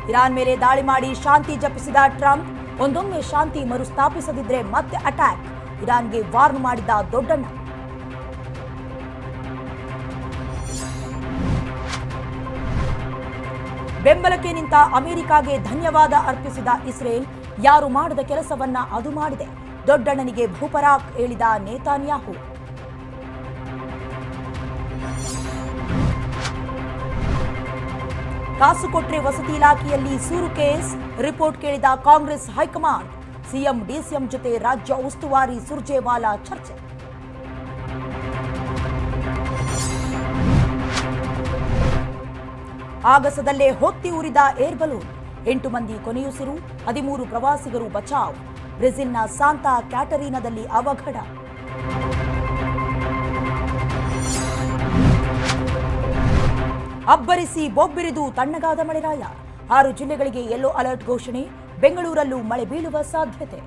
Iran ಮೇಲೆ ದಾಳಿ ಮಾಡಿ ಶಾಂತಿ ಜಪಿಸಿದ ಟ್ರಂಪ್, ಒಂದೊಮ್ಮೆ ಶಾಂತಿ ಮರುಸ್ಥಾಪಿಸದಿದ್ರೆ ಮತ್ತೆ ಅಟ್ಯಾಕ್, ಇರಾನ್ಗೆ ವಾರ್ನ್ ಮಾಡಿದ ದೊಡ್ಡಣ್ಣ. ಬೆಂಬಲಕ್ಕೆ ನಿಂತ ಅಮೆರಿಕಾಗೆ ಧನ್ಯವಾದ ಅರ್ಪಿಸಿದ ಇಸ್ರೇಲ್, ಯಾರು ಮಾಡದ ಕೆಲಸವನ್ನ ಅದು ಮಾಡಿದೆ, ದೊಡ್ಡಣ್ಣನಿಗೆ ಭೂಪರಾಕ್ ಹೇಳಿದ ನೇತಾನ್ಯಾಹು. ಕಾಸು ಕೊಟ್ರೆ ವಸತಿ ಇಲಾಖೆಯಲ್ಲಿ ಸೂರು ಕೇಸ್, ರಿಪೋರ್ಟ್ ಕೇಳಿದ ಕಾಂಗ್ರೆಸ್ ಹೈಕಮಾಂಡ್, ಸಿಎಂ ಡಿಸಿಎಂ ಜೊತೆ ರಾಜ್ಯ ಉಸ್ತುವಾರಿ ಸುರ್ಜೇವಾಲಾ ಚರ್ಚೆ. ಆಗಸದಲ್ಲೇ ಹೊತ್ತಿ ಉರಿದ ಏರ್ ಬಲೂನ್, 8 ಮಂದಿ ಕೊನೆಯುಸಿರು, 13 ಪ್ರವಾಸಿಗರು ಬಚಾವ್. ಬ್ರೆಜಿಲ್ನ ಸಾಂತಾ ಕ್ಯಾಟರೀನಾದಲ್ಲಿ ಅವಘಡ. ಅಬ್ಬರಿಸಿ ಬೊಬ್ಬಿರಿದು ತಣ್ಣಗಾದ ಮಳೆರಾಯ, 6 ಜಿಲ್ಲೆಗಳಿಗೆ ಯೆಲ್ಲೋ ಅಲರ್ಟ್ ಘೋಷಣೆ, ಬೆಂಗಳೂರಲ್ಲೂ ಮಳೆ ಬೀಳುವ ಸಾಧ್ಯತೆ.